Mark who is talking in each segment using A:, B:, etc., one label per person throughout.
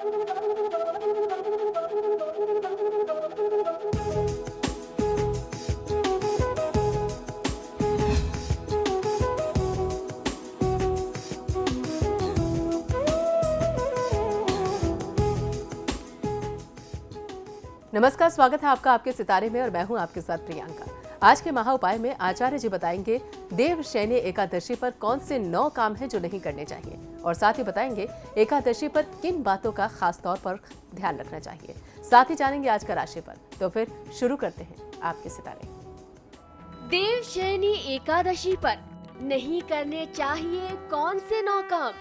A: नमस्कार, स्वागत है आपका आपके सितारे में और मैं हूं आपके साथ प्रियंका। आज के महा उपाय में आचार्य जी बताएंगे देवशयनी एकादशी पर कौन से 9 काम हैं जो नहीं करने चाहिए, और साथ ही बताएंगे एकादशी पर किन बातों का खास तौर पर ध्यान रखना चाहिए। साथ ही जानेंगे आज का राशिफल। तो फिर शुरू करते हैं आपके सितारे।
B: देवशयनी एकादशी पर नहीं करने चाहिए कौन से 9 काम,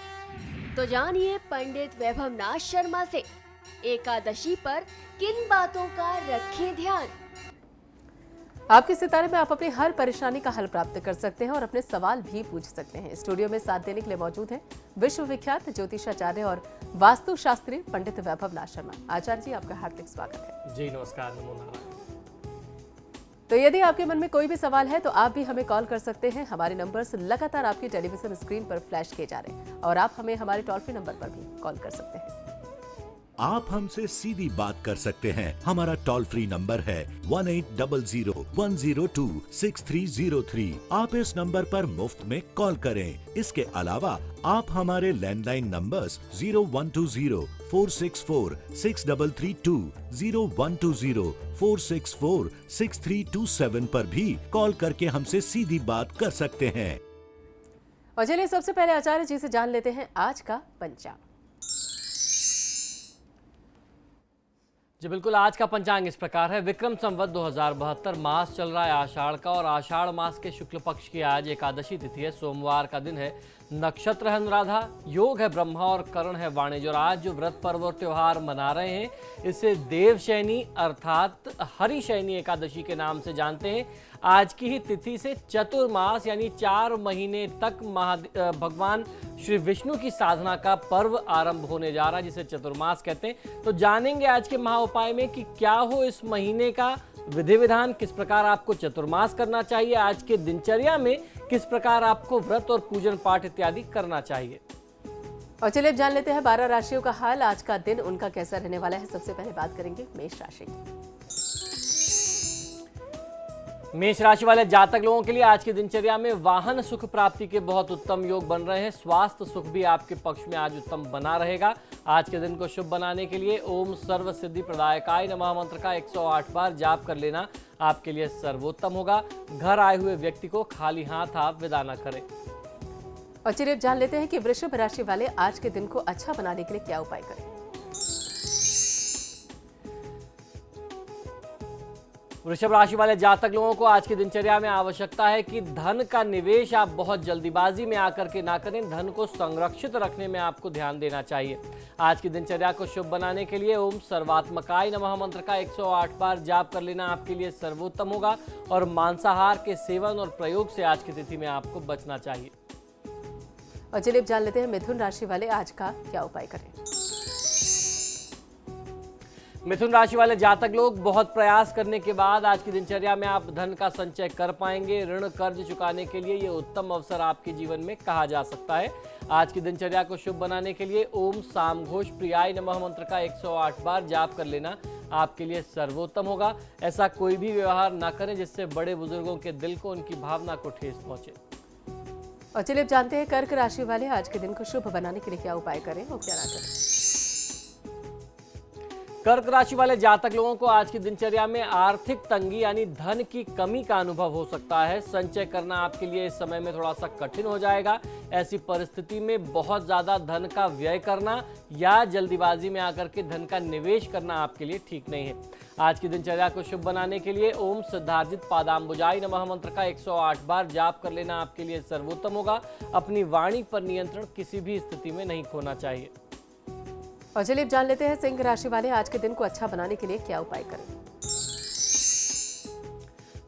B: तो जानिए पंडित वैभव नाथ शर्मा से एकादशी पर किन बातों का रखें ध्यान।
A: आपके सितारे में आप अपनी हर परेशानी का हल प्राप्त कर सकते हैं और अपने सवाल भी पूछ सकते हैं। स्टूडियो में साथ देने के लिए मौजूद हैं विश्वविख्यात ज्योतिषाचार्य और वास्तु शास्त्री पंडित वैभव नाथ शर्मा। आचार्य जी, आपका हार्दिक स्वागत है।
C: जी नमस्कार, नमो नारायण।
A: तो यदि आपके मन में कोई भी सवाल है तो आप भी हमें कॉल कर सकते हैं। हमारे नंबर्स लगातार आपकी टेलीविजन स्क्रीन पर फ्लैश किए जा रहे हैं और आप हमें हमारे टोल फ्री नंबर पर भी कॉल कर सकते हैं।
D: आप हमसे सीधी बात कर सकते हैं। हमारा टोल फ्री नंबर है 1800-102-6303। आप इस नंबर पर मुफ्त में कॉल करें। इसके अलावा आप हमारे लैंडलाइन नंबर्स 0120-464-6332, 0120-464-6327 पर भी कॉल करके हमसे सीधी बात कर सकते हैं।
A: और चलिए सबसे पहले आचार्य जी से जान लेते हैं आज का पंचांग।
C: जी बिल्कुल, आज का पंचांग इस प्रकार है। विक्रम संवत 2072 मास चल रहा है आषाढ़ का, और आषाढ़ मास के शुक्ल पक्ष की आज एकादशी तिथि है। सोमवार का दिन है। नक्षत्र है अनुराधा, योग है ब्रह्मा और करण है वाणिज्य। और आज जो व्रत पर्व और त्योहार मना रहे हैं इसे देवशयनी अर्थात हरिशयनी एकादशी के नाम से जानते हैं। आज की ही तिथि से चतुर्मास यानी 4 महीने तक भगवान श्री विष्णु की साधना का पर्व आरंभ होने जा रहा है, जिसे चतुर्मास कहते हैं। तो जानेंगे आज के महा उपाय में कि क्या हो इस महीने का विधि विधान, किस प्रकार आपको चतुर्मास करना चाहिए, आज के दिनचर्या में किस प्रकार आपको व्रत और पूजन पाठ इत्यादि करना चाहिए।
A: और चलिए अब जान लेते हैं 12 राशियों का हाल। आज का दिन उनका कैसा रहने वाला है। सबसे पहले बात करेंगे मेष राशि की।
C: मेष राशि वाले जातक लोगों के लिए आज की दिनचर्या में वाहन सुख प्राप्ति के बहुत उत्तम योग बन रहे हैं। स्वास्थ्य सुख भी आपके पक्ष में आज उत्तम बना रहेगा। आज के दिन को शुभ बनाने के लिए ओम सर्व सिद्धि प्रदायकाय नमः मंत्र का 108 बार जाप कर लेना आपके लिए सर्वोत्तम होगा। घर आए हुए व्यक्ति को खाली हाथ आप विदा न करें।
A: और चलिए अब जान लेते हैं कि वृषभ राशि वाले आज के दिन को अच्छा बनाने के लिए क्या उपाय करें।
C: वृषभ राशि वाले जातक लोगों को आज की दिनचर्या में आवश्यकता है कि धन का निवेश आप बहुत जल्दीबाजी में आकर के ना करें। धन को संरक्षित रखने में आपको ध्यान देना चाहिए। आज की दिनचर्या को शुभ बनाने के लिए ओम सर्वात्मकाय नमः मंत्र का 108 बार जाप कर लेना आपके लिए सर्वोत्तम होगा। और मांसाहार के सेवन और प्रयोग से आज की तिथि में आपको बचना चाहिए।
A: और चलिए अब जान लेते हैं मिथुन राशि वाले आज का क्या उपाय करें।
C: मिथुन राशि वाले जातक लोग बहुत प्रयास करने के बाद आज की दिनचर्या में आप धन का संचय कर पाएंगे। ऋण कर्ज चुकाने के लिए ये उत्तम अवसर आपके जीवन में कहा जा सकता है। आज की दिनचर्या को शुभ बनाने के लिए ओम सामघोष प्रियाय नमः मंत्र का 108 बार जाप कर लेना आपके लिए सर्वोत्तम होगा। ऐसा कोई भी व्यवहार ना करें जिससे बड़े बुजुर्गों के दिल को, उनकी भावना को ठेस पहुंचे।
A: और चलिए अब जानते हैं कर्क राशि वाले आज के दिन को शुभ बनाने के लिए क्या उपाय करें और क्या ना करें।
C: कर्क राशि वाले जातक लोगों को आज की दिनचर्या में आर्थिक तंगी यानी धन की कमी का अनुभव हो सकता है। संचय करना आपके लिए इस समय में थोड़ा सा कठिन हो जाएगा। ऐसी परिस्थिति में बहुत ज्यादा धन का व्यय करना या जल्दीबाजी में आकर के धन का निवेश करना आपके लिए ठीक नहीं है। आज की दिनचर्या को शुभ बनाने के लिए ओम सिद्धार्जित पादाम्बुजाय नमः मंत्र का 108 बार जाप कर लेना आपके लिए सर्वोत्तम होगा। अपनी वाणी पर नियंत्रण किसी भी स्थिति में नहीं खोना चाहिए।
A: और चलिए अब जान लेते हैं सिंह राशि वाले आज के दिन को अच्छा बनाने के लिए क्या उपाय करें।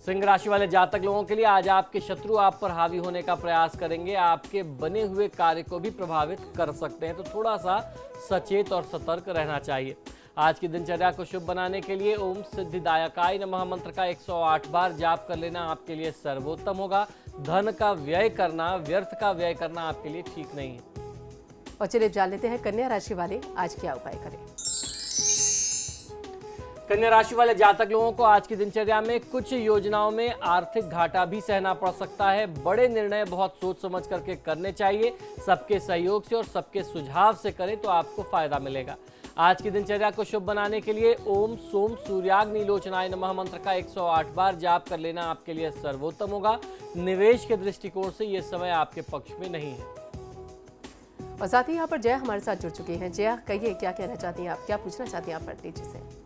C: सिंह राशि वाले जातक लोगों के लिए आज आपके शत्रु आप पर हावी होने का प्रयास करेंगे। आपके बने हुए कार्य को भी प्रभावित कर सकते हैं, तो थोड़ा सा सचेत और सतर्क रहना चाहिए। आज की दिनचर्या को शुभ बनाने के लिए ओम सिद्धिदायकाय नमः मंत्र का 108 बार जाप कर लेना आपके लिए सर्वोत्तम होगा। धन का व्यय करना, व्यर्थ का व्यय करना आपके लिए ठीक नहीं है।
A: और चलिए जान लेते हैं कन्या राशि वाले आज क्या उपाय करें।
C: कन्या राशि वाले जातक लोगों को आज की दिनचर्या में कुछ योजनाओं में आर्थिक घाटा भी सहना पड़ सकता है। बड़े निर्णय बहुत सोच समझ करके करने चाहिए। सबके सहयोग से और सबके सुझाव से करें तो आपको फायदा मिलेगा। आज की दिनचर्या को शुभ बनाने के लिए ओम सोम सूर्याग्नि नीलोचनाय नमः मंत्र का 108 बार जाप कर लेना आपके लिए सर्वोत्तम होगा। निवेश के दृष्टिकोण से यह समय आपके पक्ष में नहीं है।
A: और साथ ही यहाँ पर जया हमारे साथ जुड़ चुकी हैं। जया, कहिए क्या कहना चाहती हैं आप, क्या पूछना चाहती हैं आप पंडित जी से?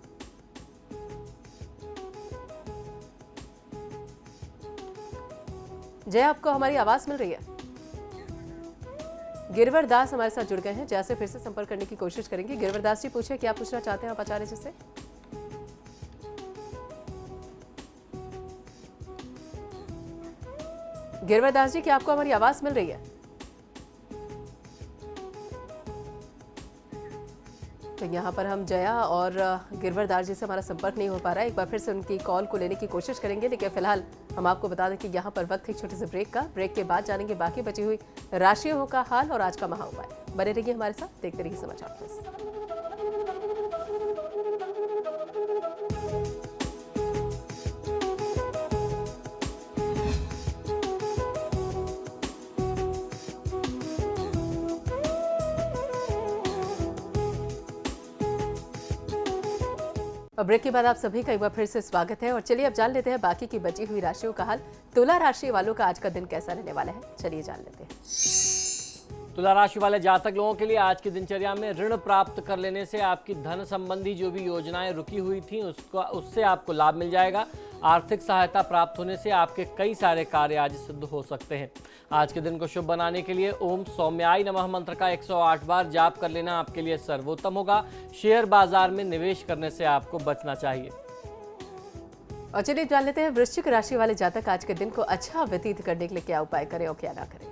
A: जया, आपको हमारी आवाज मिल रही है? गिरवर दास हमारे साथ जुड़ गए हैं। जया से फिर से संपर्क करने की कोशिश करेंगे। गिरवर दास जी, पूछिए क्या पूछना चाहते हैं आप आचार्य जी से? गिरवर दास जी, क्या आपको हमारी आवाज मिल रही है? तो यहाँ पर हम जया और गिरवर दास जी से हमारा संपर्क नहीं हो पा रहा है। एक बार फिर से उनकी कॉल को लेने की कोशिश करेंगे, लेकिन फिलहाल हम आपको बता दें कि यहाँ पर वक्त है छोटे से ब्रेक का। ब्रेक के बाद जानेंगे बाकी बची हुई राशियों का हाल और आज का महा उपाय। बने रहिए हमारे साथ, देखते रहिए समाचार प्लस। और ब्रेक के बाद आप सभी का एक बार फिर से स्वागत है। और चलिए अब जान लेते हैं बाकी की बची हुई राशियों का हाल। तुला राशि वालों का आज का दिन कैसा रहने वाला है, चलिए जान लेते हैं।
C: तुला राशि वाले जातक लोगों के लिए आज की दिनचर्या में ऋण प्राप्त कर लेने से आपकी धन संबंधी जो भी योजनाएं रुकी हुई थी उससे आपको लाभ मिल जाएगा। आर्थिक सहायता प्राप्त होने से आपके कई सारे कार्य आज सिद्ध हो सकते हैं। आज के दिन को शुभ बनाने के लिए ओम सौम्याय नमः मंत्र का 108 बार जाप कर लेना आपके लिए सर्वोत्तम होगा। शेयर बाजार में निवेश करने से आपको बचना चाहिए।
A: और चलिए जान लेते हैं वृश्चिक राशि वाले जातक आज के दिन को अच्छा व्यतीत करने के लिए क्या उपाय करें और क्या ना करें।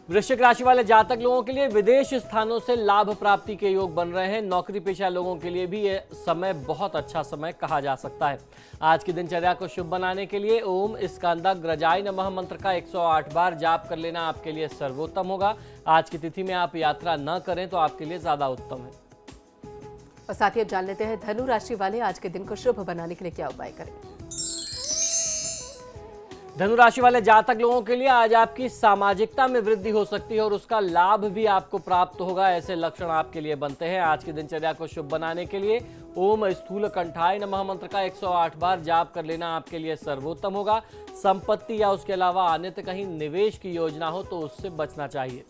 C: वृश्चिक राशि वाले जातक लोगों के लिए विदेश स्थानों से लाभ प्राप्ति के योग बन रहे हैं। नौकरी पेशा लोगों के लिए भी यह समय बहुत अच्छा समय कहा जा सकता है। आज की दिनचर्या को शुभ बनाने के लिए ओम स्कंदाग्रजाय नमः मंत्र का 108 बार जाप कर लेना आपके लिए सर्वोत्तम होगा। आज की तिथि में आप यात्रा न करें तो आपके लिए ज्यादा उत्तम है।
A: और साथ ही अब जान लेते हैं धनु राशि वाले आज के दिन को शुभ बनाने के लिए क्या उपाय करें।
C: धनु राशि वाले जातक लोगों के लिए आज आपकी सामाजिकता में वृद्धि हो सकती है और उसका लाभ भी आपको प्राप्त होगा। ऐसे लक्षण आपके लिए बनते हैं। आज की दिनचर्या को शुभ बनाने के लिए ओम स्थूल कंठाय नमः मंत्र का 108 बार जाप कर लेना आपके लिए सर्वोत्तम होगा। संपत्ति या उसके अलावा अन्यत्र कहीं निवेश की योजना हो तो उससे बचना चाहिए।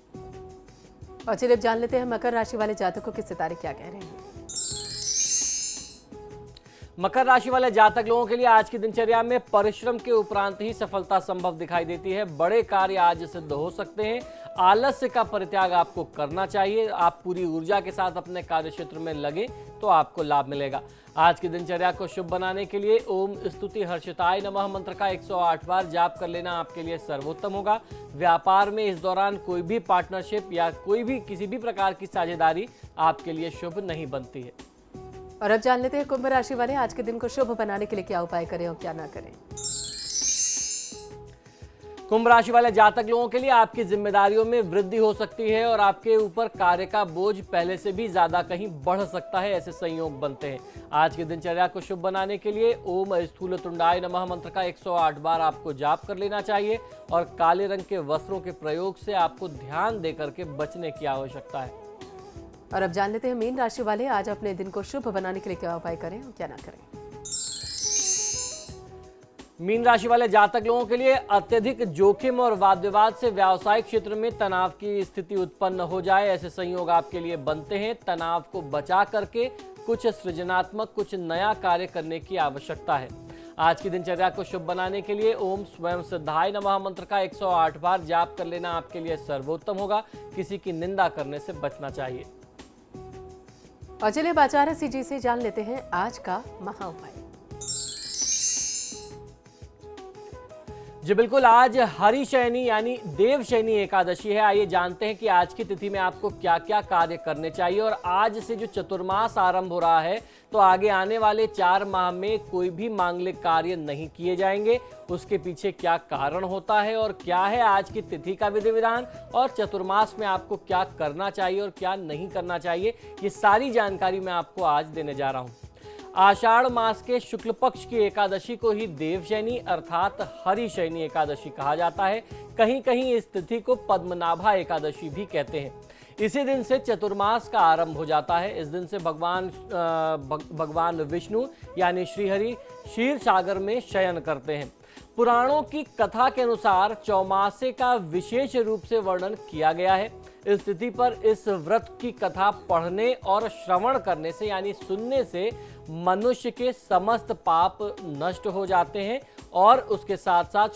A: और चलिए अब जान लेते हैं मकर राशि वाले जातकों के सितारे क्या कह रहे हैं।
C: मकर राशि वाले जातक लोगों के लिए आज की दिनचर्या में परिश्रम के उपरांत ही सफलता संभव दिखाई देती है। बड़े कार्य आज सिद्ध हो सकते हैं। आलस्य का परित्याग आपको करना चाहिए। आप पूरी ऊर्जा के साथ अपने कार्य क्षेत्र में लगे तो आपको लाभ मिलेगा। आज की दिनचर्या को शुभ बनाने के लिए ओम स्तुति हर्षिताय नमः मंत्र का 108 बार जाप कर लेना आपके लिए सर्वोत्तम होगा। व्यापार में इस दौरान कोई भी पार्टनरशिप या कोई भी किसी भी प्रकार की साझेदारी आपके लिए शुभ नहीं बनती है।
A: और अब जान लेते हैं कुंभ राशि वाले आज के दिन को शुभ बनाने के लिए क्या उपाय करें और क्या ना करें।
C: कुंभ राशि वाले जातक लोगों के लिए आपकी जिम्मेदारियों में वृद्धि हो सकती है और आपके ऊपर कार्य का बोझ पहले से भी ज्यादा कहीं बढ़ सकता है। ऐसे संयोग बनते हैं। आज की दिनचर्या को शुभ बनाने के लिए ओम स्थूल तुंडाय नमः मंत्र का 108 बार आपको जाप कर लेना चाहिए और काले रंग के वस्त्रों के प्रयोग से आपको ध्यान देकर के बचने की आवश्यकता है।
A: और अब जान लेते हैं मीन राशि वाले आज अपने दिन को शुभ बनाने के लिए क्या उपाय करें और क्या ना करें।
C: मीन राशि वाले जातक लोगों के लिए अत्यधिक जोखिम और वाद विवाद से व्यावसायिक क्षेत्र में तनाव की स्थिति उत्पन्न हो जाए, ऐसे संयोग आपके लिए बनते हैं। तनाव को बचा करके कुछ सृजनात्मक, कुछ नया कार्य करने की आवश्यकता है। आज की दिनचर्या को शुभ बनाने के लिए ओम स्वयं सिद्धाय नमः मंत्र का 108 बार जाप कर लेना आपके लिए सर्वोत्तम होगा। किसी की निंदा करने से बचना चाहिए।
A: और चलिए आचार्य जी से जान लेते हैं आज का महा उपाय।
C: जी बिल्कुल, आज हरिशयनी यानी देवशयनी एकादशी है। आइए जानते हैं कि आज की तिथि में आपको क्या क्या कार्य करने चाहिए। और आज से जो चतुर्मास आरंभ हो रहा है, तो आगे आने वाले 4 माह में कोई भी मांगलिक कार्य नहीं किए जाएंगे। उसके पीछे क्या कारण होता है और क्या है आज की तिथि का विधि विधान, और चतुर्मास में आपको क्या करना चाहिए और क्या नहीं करना चाहिए, ये सारी जानकारी मैं आपको आज देने जा रहा हूँ। आषाढ़ मास के शुक्ल पक्ष की एकादशी को ही देवशयनी अर्थात हरिशयनी एकादशी कहा जाता है। कहीं कहीं इस तिथि को पद्मनाभा एकादशी भी कहते हैं। इसी दिन से चतुर्मास का आरंभ हो जाता है। इस दिन से भगवान विष्णु यानी श्रीहरि क्षीर सागर में शयन करते हैं। पुराणों की कथा के अनुसार चौमासे का विशेष रूप से वर्णन किया गया है। इस तिथि पर इस व्रत की कथा पढ़ने और श्रवण करने से यानी सुनने से मनुष्य के समस्त पाप नष्ट हो जाते हैं। और उसके साथ साथ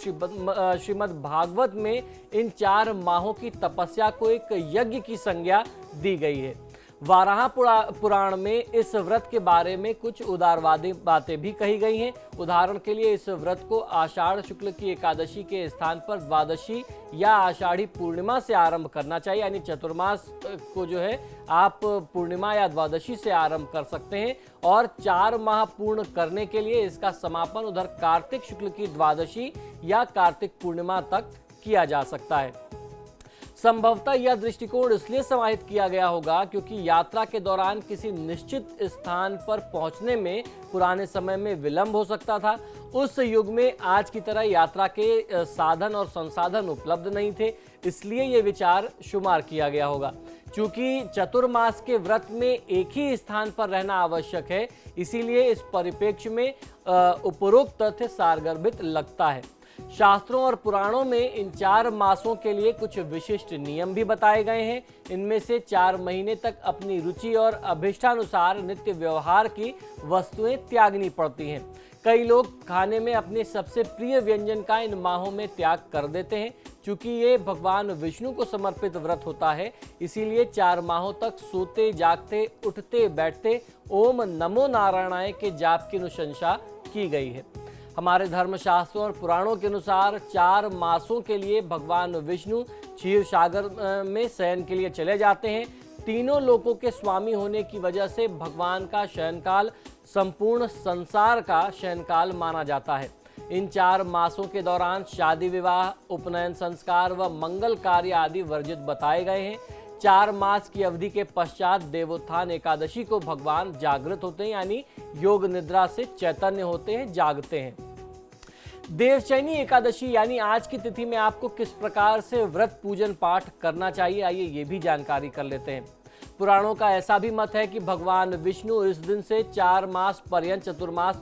C: श्रीमद् भागवत में इन 4 माहों की तपस्या को एक यज्ञ की संज्ञा दी गई है। वाराह पुराण में इस व्रत के बारे में कुछ उदारवादी बातें भी कही गई हैं। उदाहरण के लिए इस व्रत को आषाढ़ शुक्ल की एकादशी के स्थान पर द्वादशी या आषाढ़ी पूर्णिमा से आरंभ करना चाहिए। यानी चतुर्मास को जो है आप पूर्णिमा या द्वादशी से आरंभ कर सकते हैं और 4 माह पूर्ण करने के लिए इसका समापन उधर कार्तिक शुक्ल की द्वादशी या कार्तिक पूर्णिमा तक किया जा सकता है। संभवतः यह दृष्टिकोण इसलिए समाहित किया गया होगा क्योंकि यात्रा के दौरान किसी निश्चित स्थान पर पहुंचने में पुराने समय में विलंब हो सकता था। उस युग में आज की तरह यात्रा के साधन और संसाधन उपलब्ध नहीं थे, इसलिए ये विचार शुमार किया गया होगा। चूंकि चतुर्मास के व्रत में एक ही स्थान पर रहना आवश्यक है, इसीलिए इस परिप्रेक्ष्य में उपरोक्त तथ्य सारगर्भित लगता है। शास्त्रों और पुराणों में इन 4 मासों के लिए कुछ विशिष्ट नियम भी बताए गए हैं। इनमें से 4 महीने तक अपनी रुचि और अभिष्टानुसार नित्य व्यवहार की वस्तुएं त्यागनी पड़ती हैं। कई लोग खाने में अपने सबसे प्रिय व्यंजन का इन माहों में त्याग कर देते हैं। चूंकि ये भगवान विष्णु को समर्पित व्रत होता है, इसीलिए 4 माहों तक सोते जागते उठते बैठते ओम नमो नारायणाय के जाप की अनुशंसा की गई है। हमारे धर्मशास्त्रों और पुराणों के अनुसार 4 मासों के लिए भगवान विष्णु क्षीर सागर में शयन के लिए चले जाते हैं। तीनों लोकों के स्वामी होने की वजह से भगवान का शयनकाल संपूर्ण संसार का शयनकाल माना जाता है। इन 4 मासों के दौरान शादी विवाह, उपनयन संस्कार व मंगल कार्य आदि वर्जित बताए गए हैं। 4 मास की अवधि के पश्चात देवोत्थान एकादशी को भगवान जागृत होते हैं, यानी योग निद्रा से चैतन्य होते हैं, जागते हैं। देवशयनी एकादशी यानी आज की तिथि में आपको किस प्रकार से व्रत पूजन पाठ करना चाहिए, आइए ये भी जानकारी कर लेते हैं। पुराणों का ऐसा भी मत है कि भगवान विष्णु इस दिन से 4 मास पर्यंत चतुर्मास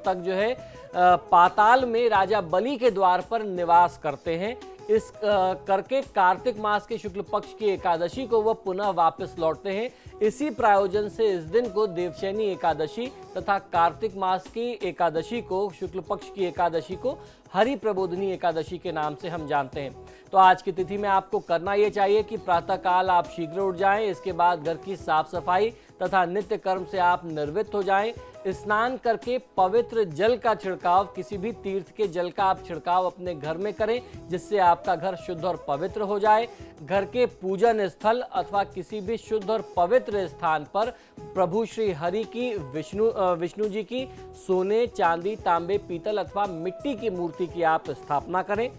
C: तक जो है पाताल में राजा बलि के द्वार पर निवास करते हैं। इस करके कार्तिक मास के शुक्ल पक्ष की एकादशी को वह पुनः वापस लौटते हैं। इसी प्रायोजन से इस दिन को देवशयनी एकादशी तथा कार्तिक मास की एकादशी को, शुक्ल पक्ष की एकादशी को हरि प्रबोधनी एकादशी के नाम से हम जानते हैं। तो आज की तिथि में आपको करना ये चाहिए कि प्रातःकाल आप शीघ्र उठ जाएं, इसके बाद घर की साफ सफाई तथा नित्य कर्म से आप निर्वृत्त हो जाएं। स्नान करके पवित्र जल का छिड़काव, किसी भी तीर्थ के जल का आप छिड़काव अपने घर में करें, जिससे आपका घर शुद्ध और पवित्र हो जाए। घर के पूजन स्थल अथवा किसी भी शुद्ध और पवित्र स्थान पर प्रभु श्री हरि की, विष्णु जी की सोने, चांदी, तांबे, पीतल अथवा मिट्टी की मूर्ति की आप स्थापना करें।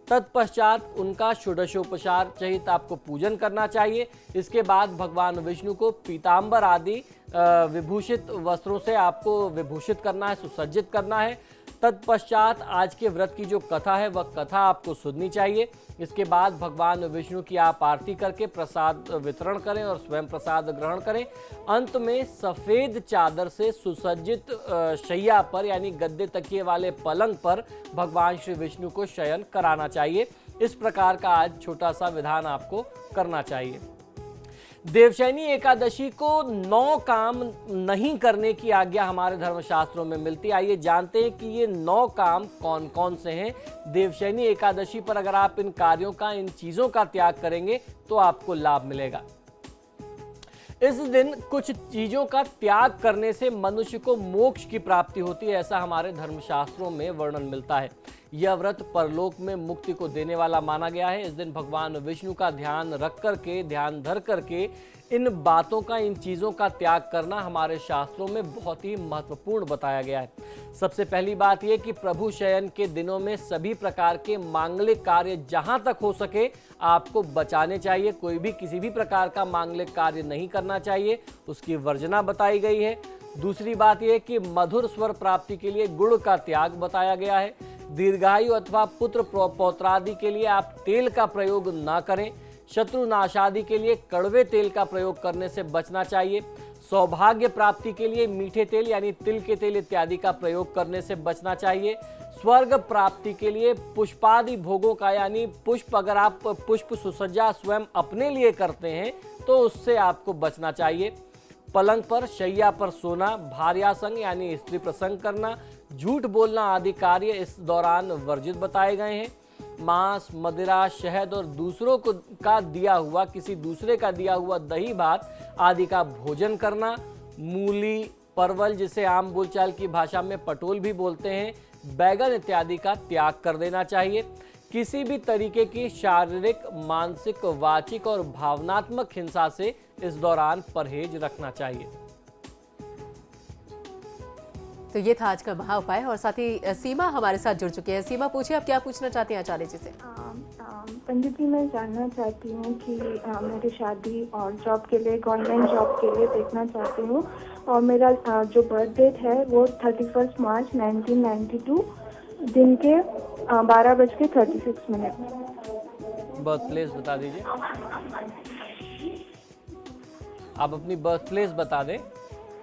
C: तत्पश्चात उनका षोडशोपचार सहित आपको पूजन करना चाहिए। इसके बाद भगवान विष्णु को पीतांबर आदि विभूषित वस्त्रों से आपको विभूषित करना है, सुसज्जित करना है। तत्पश्चात आज के व्रत की जो कथा है वह कथा आपको सुननी चाहिए। इसके बाद भगवान विष्णु की आप आरती करके प्रसाद वितरण करें और स्वयं प्रसाद ग्रहण करें। अंत में सफ़ेद चादर से सुसज्जित शैया पर यानी गद्दे तकिए वाले पलंग पर भगवान श्री विष्णु को शयन कराना चाहिए। इस प्रकार का आज छोटा सा विधान आपको करना चाहिए। देवशयनी एकादशी को 9 काम नहीं करने की आज्ञा हमारे धर्मशास्त्रों में मिलती है। आइए जानते हैं कि ये 9 काम कौन कौन से हैं। देवशयनी एकादशी पर अगर आप इन कार्यों का, इन चीज़ों का त्याग करेंगे तो आपको लाभ मिलेगा। इस दिन कुछ चीज़ों का त्याग करने से मनुष्य को मोक्ष की प्राप्ति होती है, ऐसा हमारे धर्मशास्त्रों में वर्णन मिलता है। यह व्रत परलोक में मुक्ति को देने वाला माना गया है। इस दिन भगवान विष्णु का ध्यान रख करके, ध्यान धर करके इन बातों का, इन चीज़ों का त्याग करना हमारे शास्त्रों में बहुत ही महत्वपूर्ण बताया गया है। सबसे पहली बात यह कि प्रभु शयन के दिनों में सभी प्रकार के मांगलिक कार्य जहां तक हो सके आपको बचाने चाहिए। कोई भी किसी भी प्रकार का मांगलिक कार्य नहीं करना चाहिए, उसकी वर्जना बताई गई है। दूसरी बात यह कि मधुर स्वर प्राप्ति के लिए गुड़ का त्याग बताया गया है। दीर्घायु अथवा पुत्र पौत्रादि के लिए आप तेल का प्रयोग ना करें। शत्रु नाशादि के लिए कड़वे तेल का प्रयोग करने से बचना चाहिए। सौभाग्य प्राप्ति के लिए मीठे तेल यानी तिल के तेल इत्यादि का प्रयोग करने से बचना चाहिए। स्वर्ग प्राप्ति के लिए पुष्पादि भोगों का यानी पुष्प, अगर आप पुष्प सुसज्जा स्वयं अपने लिए करते हैं तो उससे आपको बचना चाहिए। पलंग पर, शैया पर सोना, भार्यासंग यानी स्त्री प्रसंग करना, झूठ बोलना आदि कार्य इस दौरान वर्जित बताए गए हैं। मांस, मदिरा, शहद और दूसरों को का दिया हुआ, किसी दूसरे का दिया हुआ दही भात आदि का भोजन करना, मूली, परवल जिसे आम बोलचाल की भाषा में पटोल भी बोलते हैं, बैगन इत्यादि का त्याग कर देना चाहिए। किसी भी तरीके की शारीरिक, मानसिक, वाचिक और भावनात्मक हिंसा से इस दौरान परहेज रखना चाहिए।
A: तो ये था आज का महा उपाय और साथ ही सीमा हमारे साथ जुड़ चुकी है। सीमा, पूछिए आप क्या पूछना चाहती हैं आचार्य जी से।
E: पंडित जी, मैं जानना चाहती हूँ कि मेरी शादी और जॉब के लिए, गवर्नमेंट जॉब के लिए देखना चाहती हूँ और मेरा जो बर्थ डेट है वो 31 मार्च 1992 दिन के 12:36।
C: बर्थ प्लेस बता दीजिए। आप अपनी बर्थ प्लेस बता दें।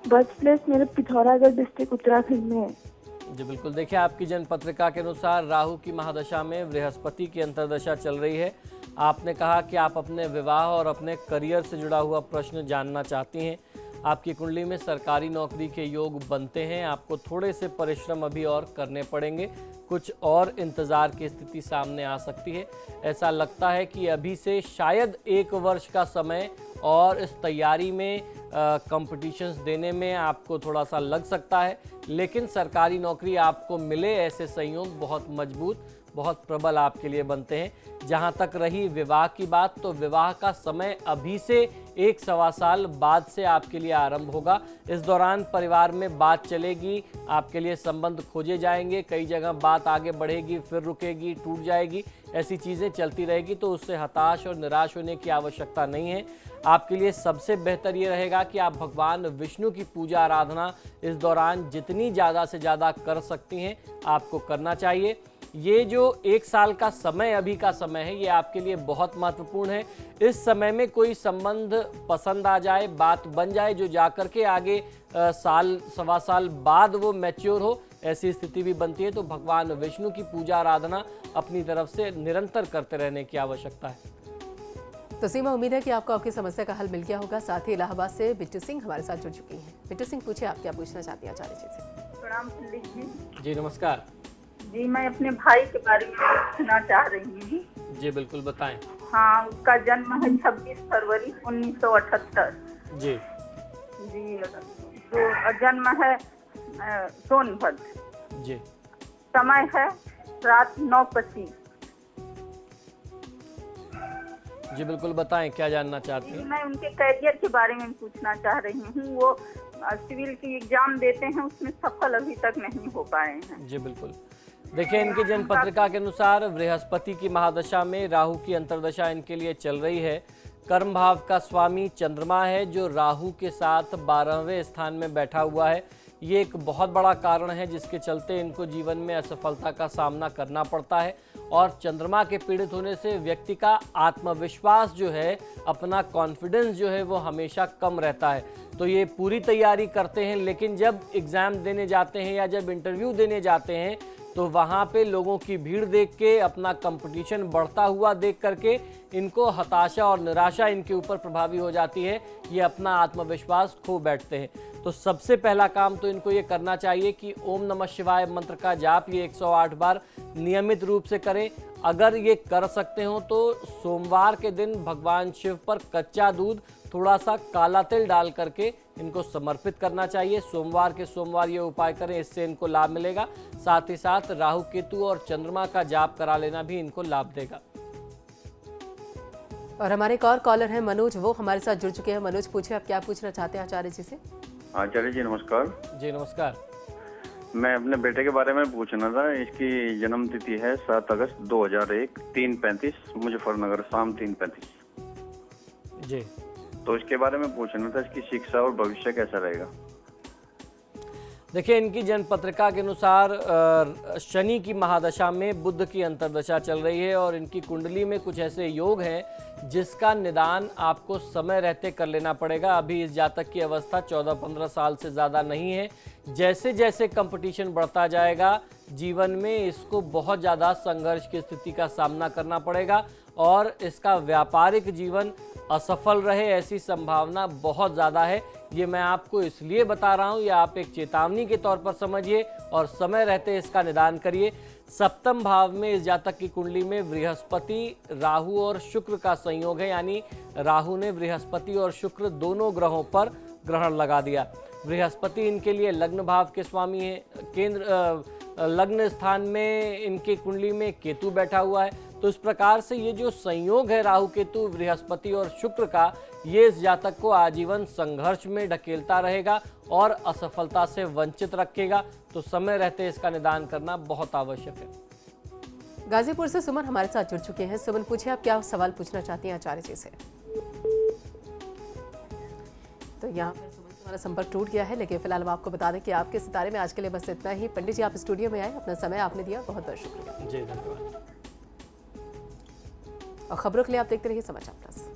E: बर्थ प्लेस मेरे पिथौरागढ़ डिस्ट्रिक्ट उत्तराखंड में है।
C: जी बिल्कुल, देखिए आपकी जन्म पत्रिका के अनुसार राहु की महादशा में बृहस्पति की अंतर्दशा चल रही है। आपने कहा कि आप अपने विवाह और अपने करियर से जुड़ा हुआ प्रश्न जानना चाहती हैं। आपकी कुंडली में सरकारी नौकरी के योग बनते हैं। आपको थोड़े से परिश्रम अभी और करने पड़ेंगे, कुछ और इंतज़ार की स्थिति सामने आ सकती है। ऐसा लगता है कि अभी से शायद 1 वर्ष का समय और इस तैयारी में, कॉम्पिटिशन्स देने में आपको थोड़ा सा लग सकता है, लेकिन सरकारी नौकरी आपको मिले ऐसे संयोग बहुत मजबूत, बहुत प्रबल आपके लिए बनते हैं। जहां तक रही विवाह की बात, तो विवाह का समय अभी से 1-1.25 साल बाद से आपके लिए आरंभ होगा। इस दौरान परिवार में बात चलेगी, आपके लिए संबंध खोजे जाएंगे, कई जगह बात आगे बढ़ेगी, फिर रुकेगी, टूट जाएगी, ऐसी चीज़ें चलती रहेगी। तो उससे हताश और निराश होने की आवश्यकता नहीं है। आपके लिए सबसे बेहतर ये रहेगा कि आप भगवान विष्णु की पूजा आराधना इस दौरान जितनी ज़्यादा से ज़्यादा कर सकती हैं आपको करना चाहिए। ये जो 1 साल का समय अभी का समय है, ये आपके लिए बहुत महत्वपूर्ण है। इस समय में कोई संबंध पसंद आ जाए, बात बन जाए, जो जाकर के आगे साल, 1.25 साल बाद वो मैच्योर हो, ऐसी स्थिति भी बनती है। तो भगवान विष्णु की पूजा आराधना अपनी तरफ से निरंतर करते रहने की आवश्यकता है।
A: तो सीमा, उम्मीद है कि आपको आपकी समस्या का हल मिल गया होगा। साथ ही इलाहाबाद से बिट्टू सिंह हमारे साथ जुड़ चुकी हैं। बिट्टू सिंह, पूछिए आप क्या पूछना चाहती हैं आचार्य जी से।
F: प्रणाम पंडित जी।
C: जी नमस्कार।
F: जी, मैं अपने भाई के बारे में पूछना चाह रही हूँ।
C: जी बिल्कुल, बताएं।
F: हाँ, उसका जन्म है 26 फरवरी 1978।
C: जी
F: जी, तो जन्म है सोनभद्र।
C: जी।
F: समय है रात 9:25।
C: जी बिल्कुल, बताएं क्या जानना चाहती हैं।
F: मैं उनके करियर के बारे में पूछना चाह रही हूँ। वो सिविल की एग्जाम देते हैं, उसमें सफल अभी तक नहीं हो पाए हैं।
C: जी बिल्कुल, देखिए इनकी जन्म पत्रिका के अनुसार बृहस्पति की महादशा में राहु की अंतर्दशा इनके लिए चल रही है। कर्म भाव का स्वामी चंद्रमा है जो राहु के साथ 12वें स्थान में बैठा हुआ है। ये एक बहुत बड़ा कारण है जिसके चलते इनको जीवन में असफलता का सामना करना पड़ता है। और चंद्रमा के पीड़ित होने से व्यक्ति का आत्मविश्वास जो है, अपना कॉन्फिडेंस जो है वो हमेशा कम रहता है। तो ये पूरी तैयारी करते हैं, लेकिन जब एग्ज़ाम देने जाते हैं या जब इंटरव्यू देने जाते हैं तो वहाँ पे लोगों की भीड़ देख के, अपना कंपटीशन बढ़ता हुआ देख करके इनको हताशा और निराशा इनके ऊपर प्रभावी हो जाती है। ये अपना आत्मविश्वास खो बैठते हैं। तो सबसे पहला काम तो इनको ये करना चाहिए कि ओम नमः शिवाय मंत्र का जाप ये 108 बार नियमित रूप से करें। अगर ये कर सकते हो तो सोमवार के दिन भगवान शिव पर कच्चा दूध थोड़ा सा काला तिल डाल करके इनको समर्पित करना चाहिए। सोमवार के सोमवार ये उपाय करें, इससे इनको लाभ मिलेगा। साथ ही साथ राहु केतु और चंद्रमा का जाप करा लेना भी इनको लाभ देगा।
A: और हमारे एक और कॉलर हैं मनोज, वो हमारे साथ जुड़ चुके हैं। मनोज, पूछिए आप क्या पूछना चाहते हैं आचार्य जी से।
G: आचार्य जी नमस्कार।
C: जी नमस्कार।
G: मैं अपने बेटे के बारे में पूछना था। इसकी जन्म तिथि है 7 अगस्त 2001, 3:35, मुजफ्फरनगर, शाम 3:35।
C: जी,
G: तो इसके बारे में पूछना था, इसकी शिक्षा और भविष्य कैसा रहेगा।
C: देखिए, इनकी जन्म पत्रिका के अनुसार शनि की महादशा में बुध की अंतर्दशा चल रही है और इनकी कुंडली में कुछ ऐसे योग हैं जिसका निदान आपको समय रहते कर लेना पड़ेगा। अभी इस जातक की अवस्था 14-15 साल से ज़्यादा नहीं है। जैसे जैसे कंपटीशन बढ़ता जाएगा जीवन में, इसको बहुत ज़्यादा संघर्ष की स्थिति का सामना करना पड़ेगा और इसका व्यापारिक जीवन असफल रहे ऐसी संभावना बहुत ज़्यादा है। ये मैं आपको इसलिए बता रहा हूँ, या आप एक चेतावनी के तौर पर समझिए और समय रहते इसका निदान करिए। सप्तम भाव में इस जातक की कुंडली में बृहस्पति, राहु और शुक्र का संयोग है, यानी राहु ने बृहस्पति और शुक्र दोनों ग्रहों पर ग्रहण लगा दिया। बृहस्पति इनके लिए लग्न भाव के स्वामी है। लग्न स्थान में इनकी कुंडली में केतु बैठा हुआ है। तो इस प्रकार से ये जो संयोग है राहु केतु, बृहस्पति और शुक्र का, ये इस जातक को आजीवन संघर्ष में ढकेलता रहेगा और असफलता से वंचित रखेगा। तो समय रहते इसका निदान करना बहुत आवश्यक है।
A: गाजीपुर से सुमन हमारे साथ जुड़ चुके हैं। सुमन, पूछिए आप क्या सवाल पूछना चाहती हैं आचार्य जी से। तो यहाँ पर सुमन से हमारा संपर्क टूट गया है, लेकिन फिलहाल हम आपको बता दें कि आपके सितारे में आज के लिए बस इतना ही। पंडित जी, आप स्टूडियो में आए, अपना समय आपने दिया, बहुत बहुत शुक्रिया।
C: जी धन्यवाद।
A: और खबरों के लिए आप देखते रहिए समाचार प्लस।